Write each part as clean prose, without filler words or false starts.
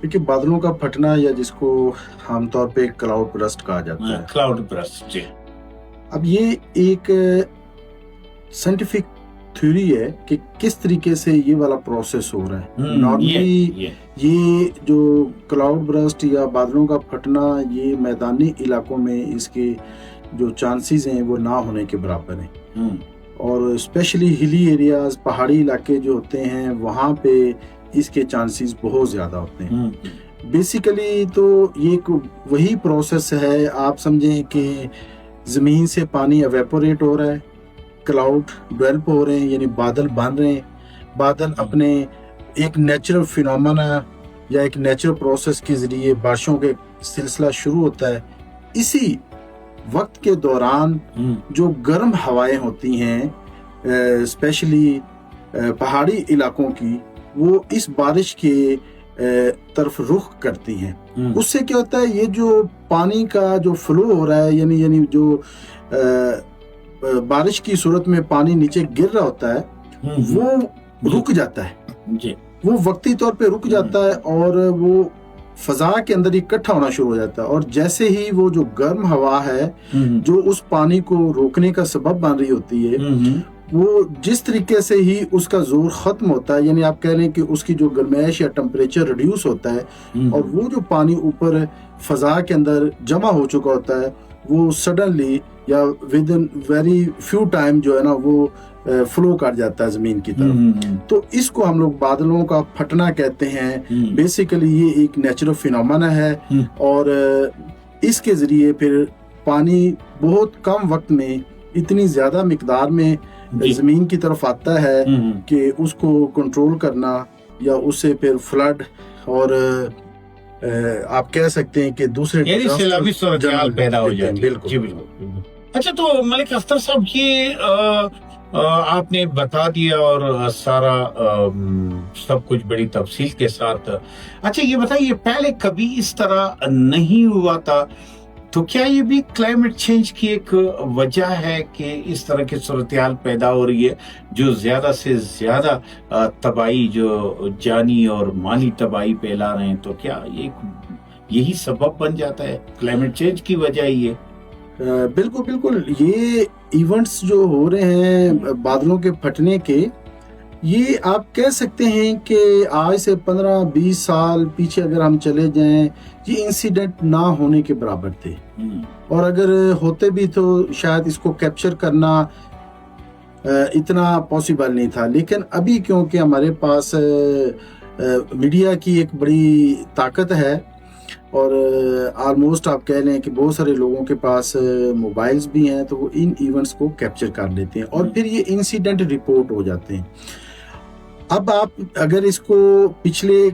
देखिए, बादलों का फटना या जिसको आमतौर पे क्लाउड बर्स्ट कहा जाता है, क्लाउड बर्स्ट जी। अब ये एक साइंटिफिक थ्योरी है कि किस तरीके से ये वाला प्रोसेस हो रहा है। नॉर्मली ये जो क्लाउड बर्स्ट या बादलों का फटना, ये मैदानी इलाकों में इसके जो चांसेस हैं वो ना होने के बराबर हैं, और स्पेशली हिली एरियाज, पहाड़ी इलाके जो होते हैं, वहाँ पे इसके चांसेस बहुत ज़्यादा होते हैं। बेसिकली तो ये एक वही प्रोसेस है, आप समझें कि ज़मीन से पानी एवेपोरेट हो रहा है, क्लाउड डेवलप हो रहे हैं, यानी बादल बन रहे हैं। बादल अपने एक नेचुरल फिनोमेना या एक नेचुरल प्रोसेस के ज़रिए बारिशों के सिलसिला शुरू होता है। इसी वक्त के दौरान जो गर्म हवाएं होती हैं, स्पेशली पहाड़ी इलाकों की, वो इस बारिश के तरफ रुख करती हैं। उससे क्या होता है, ये जो पानी का जो फ्लो हो रहा है, यानी जो बारिश की सूरत में पानी नीचे गिर रहा होता है, वो रुक जाता है, वो वक्ती तौर पे रुक जाता है और वो फजा के अंदर इकट्ठा होना शुरू हो जाता है। और जैसे ही वो जो गर्म हवा है जो उस पानी को रोकने का सबब बन रही होती है, वो जिस तरीके से ही उसका जोर खत्म होता है, यानी आप कह रहे हैं कि उसकी जो गर्माइश या टेम्परेचर रिड्यूस होता है, और वो जो पानी ऊपर फजा के अंदर जमा हो चुका होता है, वो सडनली या with in very few time जो है ना, वो फ्लो कर जाता है जमीन की तरफ। तो इसको हम लोग बादलों का फटना कहते हैं। बेसिकली ये एक नेचुरल फिनोमेना है, और इसके जरिए फिर पानी बहुत कम वक्त में इतनी ज्यादा मिकदार में जमीन की तरफ आता है कि उसको कंट्रोल करना या उससे फिर फ्लड और आप कह सकते हैं कि दूसरे सैलाबी सूरत-ए-हाल पैदा हो जाती है। बिल्कुल। अच्छा, तो मलिक अख्तर साहब, ये आपने बता दिया और सारा सब कुछ बड़ी तफसील के साथ। अच्छा, ये बताइए, पहले कभी इस तरह नहीं हुआ था, तो क्या ये भी क्लाइमेट चेंज की एक वजह है कि इस तरह की सूरत-ए-हाल पैदा हो रही है, जो ज्यादा से ज्यादा तबाही, जो जानी और माली तबाही फैला रहे हैं? तो क्या यही सबब बन जाता है, क्लाइमेट चेंज की वजह ये? बिल्कुल। ये इवेंट्स जो हो रहे हैं बादलों के फटने के, ये आप कह सकते हैं कि आज से 15-20 साल पीछे अगर हम चले जाएं, ये इंसिडेंट ना होने के बराबर थे, और अगर होते भी तो शायद इसको कैप्चर करना इतना पॉसिबल नहीं था। लेकिन अभी क्योंकि हमारे पास मीडिया की एक बड़ी ताकत है, और ऑलमोस्ट आप कह लें कि बहुत सारे लोगों के पास मोबाइल्स भी हैं, तो वो इन इवेंट्स को कैप्चर कर लेते हैं, और फिर ये इंसिडेंट रिपोर्ट हो जाते हैं। अब आप अगर इसको पिछले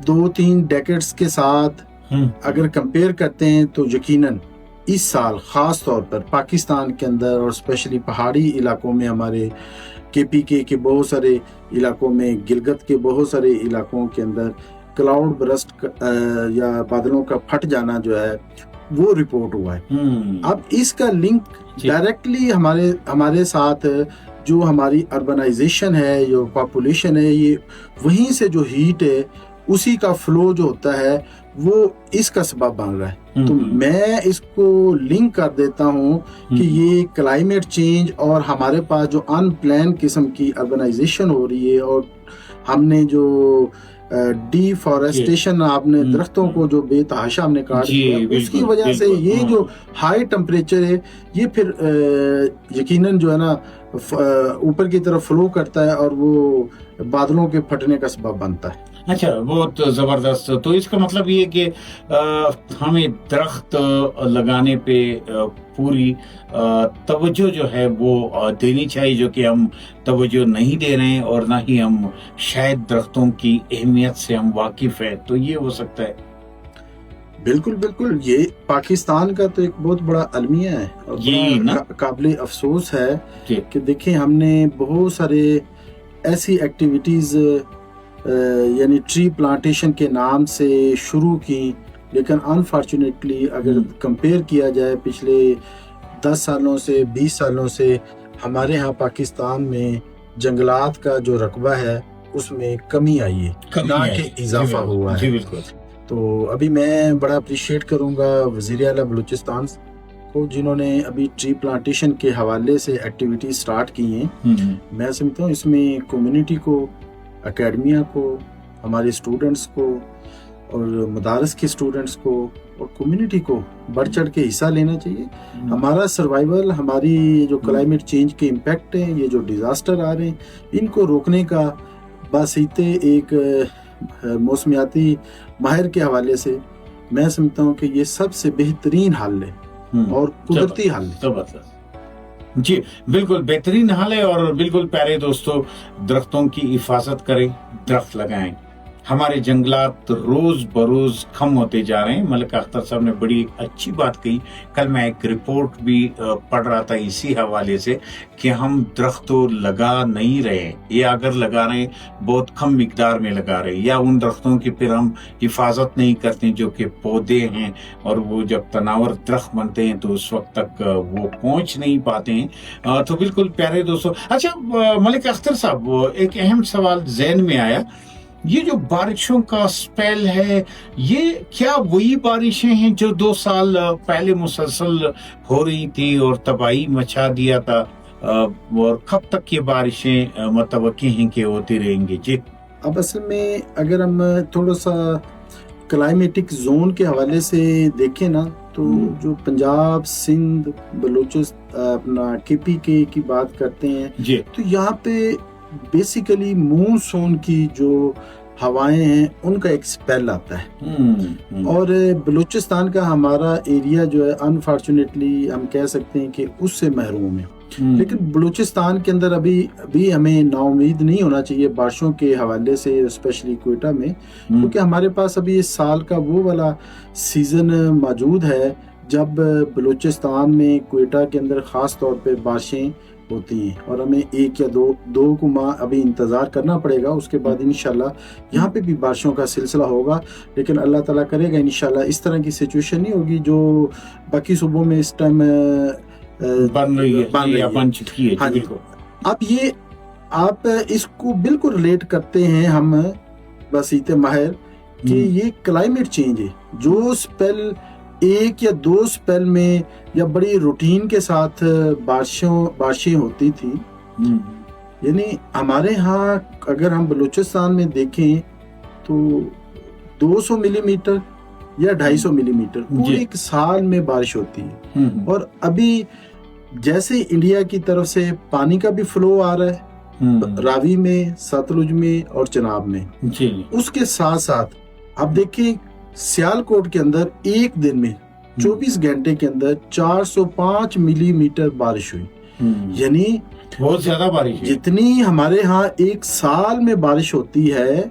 2-3 डेकेड्स के साथ अगर कंपेयर करते हैं, तो यकीनन इस साल खास तौर पर पाकिस्तान के अंदर और स्पेशली पहाड़ी इलाकों में, हमारे KPK के बहुत सारे इलाकों में, गिलगित के बहुत सारे इलाकों के अंदर क्लाउड बर्स्ट या बादलों का फट जाना जो है वो रिपोर्ट हुआ है। अब इसका लिंक डायरेक्टली हमारे साथ जो हमारी अर्बनाइजेशन है, जो पॉपुलेशन है, ये वहीं से जो हीट है उसी का फ्लो जो होता है वो इसका सबब बन रहा है। तो मैं इसको लिंक कर देता हूँ कि ये क्लाइमेट चेंज और हमारे पास जो अनप्लान किस्म की अर्बनाइजेशन हो रही है, और हमने जो डिफॉरेस्टेशन, आपने दरख्तों को जो बेतहाशा हमने काट दिया, उसकी वजह से ये जो हाई टेम्परेचर है, ये फिर यकीनन जो है ना ऊपर की तरफ फ्लो करता है, और वो बादलों के फटने का सबब बनता है। अच्छा, बहुत जबरदस्त। तो इसका मतलब ये कि हमें दरख्त लगाने पे पूरी तवज्जो जो है वो देनी चाहिए, जो कि हम तवज्जो नहीं दे रहे हैं, और ना ही हम शायद दरख्तों की अहमियत से हम वाकिफ है। तो ये हो सकता है। बिल्कुल। ये पाकिस्तान का तो एक बहुत बड़ा अलमिया है, और ये काबिल अफसोस है कि देखिए, हमने बहुत सारे ऐसी एक्टिविटीज यानी ट्री प्लांटेशन के नाम से शुरू की, लेकिन अनफॉर्चुनेटली अगर कंपेयर किया जाए पिछले 10 सालों से 20 सालों से, हमारे यहाँ पाकिस्तान में जंगलात का जो रकबा है اس میں کمی آئی ہے نہ کہ اضافہ ہوا ہے. جی بالکل. تو ابھی میں بڑا اپریشیٹ کروں گا وزیر اعلیٰ بلوچستان کو جنہوں نے ابھی ٹری پلانٹیشن کے حوالے سے ایکٹیویٹی سٹارٹ کی ہیں. میں سمجھتا ہوں اس میں کمیونٹی کو، اکیڈمیا کو، ہمارے اسٹوڈنٹس کو اور مدارس کے اسٹوڈنٹس کو اور کمیونٹی کو بڑھ چڑھ کے حصہ لینا چاہیے. ہمارا سروائیول، ہماری جو کلائمیٹ چینج کے امپیکٹ ہیں، یہ جو ڈیزاسٹر آ رہے ہیں، ان کو روکنے کا باسطے ایک موسمیاتی ماہر کے حوالے سے میں سمجھتا ہوں کہ یہ سب سے بہترین حل ہے اور قدرتی حل ہے. جی بالکل بہترین حل ہے. اور بالکل پیارے دوستو، درختوں کی حفاظت کریں، درخت لگائیں. ہمارے جنگلات روز بروز کم ہوتے جا رہے ہیں. ملک اختر صاحب نے بڑی اچھی بات کہی. کل میں ایک رپورٹ بھی پڑھ رہا تھا اسی حوالے سے کہ ہم درخت تو لگا نہیں رہے، یا اگر لگا رہے ہیں بہت کم مقدار میں لگا رہے، یا ان درختوں کی پھر ہم حفاظت نہیں کرتے جو کہ پودے ہیں، اور وہ جب تناور درخت بنتے ہیں تو اس وقت تک وہ پہنچ نہیں پاتے ہیں. تو بالکل پیارے دوستو، اچھا ملک اختر صاحب، ایک اہم سوال ذہن میں آیا. یہ جو بارشوں کا سپیل ہے، یہ کیا وہی بارشیں ہیں جو 2 سال پہلے مسلسل ہو رہی تھی اور تباہی مچا دیا تھا، اور کب تک یہ بارشیں متوقع ہیں کہ ہوتی رہیں گی؟ جی اب اصل میں اگر ہم تھوڑا سا کلائمیٹک زون کے حوالے سے دیکھیں نا، تو جو پنجاب، سندھ، بلوچستان، اپنا کے پی کے کی بات کرتے ہیں جی، تو یہاں پہ بیسیکلی مونسون کی جو ہوائیں ہیں ان کا ایک سپیل آتا ہے. اور بلوچستان کا ہمارا ایریا جو ہے انفارچونیٹلی ہم کہہ سکتے ہیں کہ اس سے محروم ہے. لیکن بلوچستان کے اندر ابھی ہمیں نا امید نہیں ہونا چاہیے بارشوں کے حوالے سے، اسپیشلی کوئٹہ میں، کیونکہ ہمارے پاس ابھی اس سال کا وہ والا سیزن موجود ہے جب بلوچستان میں، کوئٹہ کے اندر خاص طور پہ بارشیں ہوتی ہیں، اور ہمیں 1 یا 2 ماہ ابھی انتظار کرنا پڑے گا. اس کے بعد انشاءاللہ یہاں پہ بھی بارشوں کا سلسلہ ہوگا. لیکن اللہ تعالیٰ کرے گا انشاءاللہ اس طرح کی سچویشن نہیں ہوگی جو باقی صوبوں میں اس ٹائم بن رہی ہے. ہاں جی. اب یہ آپ اس کو بالکل ریلیٹ کرتے ہیں ہم بسیط ماہر کہ یہ کلائمیٹ چینج ہے. جو سپیل 1 یا 2 سپیل میں یا بڑی روٹین کے ساتھ بارشیں ہوتی تھی، یعنی ہمارے ہاں اگر ہم بلوچستان میں دیکھیں تو 200 ملی میٹر یا 250 ملی میٹر پورے ایک سال میں بارش ہوتی ہے. اور ابھی جیسے انڈیا کی طرف سے پانی کا بھی فلو آ رہا ہے راوی میں، ستلج میں اور چناب میں، اس کے ساتھ ساتھ آپ دیکھیں سیالکوٹ کے اندر ایک دن میں 24 گھنٹے کے اندر 405 ملی میٹر بارش ہوئی. یعنی بہت زیادہ بارش ہے. جتنی ہمارے ہاں ایک سال میں بارش ہوتی ہے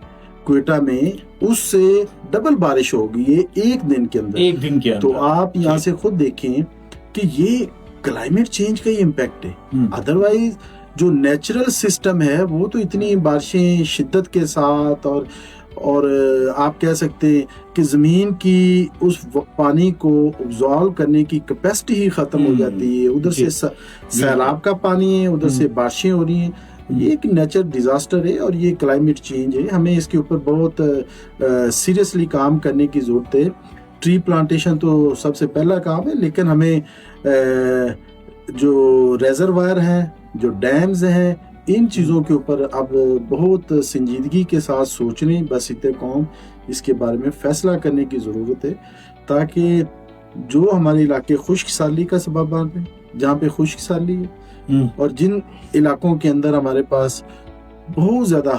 کوئٹہ میں، اس سے ڈبل بارش ہوگی یہ ایک دن کے اندر. تو آپ یہاں سے خود دیکھیں کہ یہ کلائمیٹ چینج کا ہی امپیکٹ ہے. ادروائز جو نیچرل سسٹم ہے وہ تو اتنی بارشیں شدت کے ساتھ اور آپ کہہ سکتے ہیں کہ زمین کی اس پانی کو ابزارو کرنے کی کیپیسٹی ہی ختم ہو جاتی ہے. ادھر سے سیلاب کا پانی ہے، ادھر سے بارشیں ہو رہی ہیں. یہ ایک نیچر ڈیزاسٹر ہے اور یہ کلائمیٹ چینج ہے. ہمیں اس کے اوپر بہت سیریسلی کام کرنے کی ضرورت ہے. ٹری پلانٹیشن تو سب سے پہلا کام ہے، لیکن ہمیں جو ریزروائر ہیں، جو ڈیمز ہیں، ان چیزوں کے اوپر اب بہت سنجیدگی کے ساتھ سوچنے بسیط قوم اس کے بارے میں فیصلہ کرنے کی ضرورت ہے، تاکہ جو ہمارے علاقے خشک سالی کا سبب بن رہے ہیں، جہاں پہ خشک سالی ہے، اور جن علاقوں کے اندر ہمارے پاس بہت زیادہ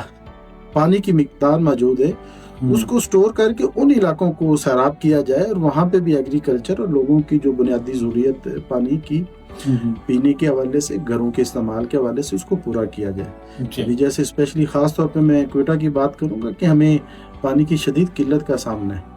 پانی کی مقدار موجود ہے، اس کو سٹور کر کے ان علاقوں کو سیراب کیا جائے اور وہاں پہ بھی ایگریکلچر اور لوگوں کی جو بنیادی ضروریت پانی کی پینے کے حوالے سے، گھروں کے استعمال کے حوالے سے، اس کو پورا کیا جائے. ابھی جیسے اسپیشلی خاص طور پہ میں کوئٹہ کی بات کروں گا کہ ہمیں پانی کی شدید قلت کا سامنا ہے.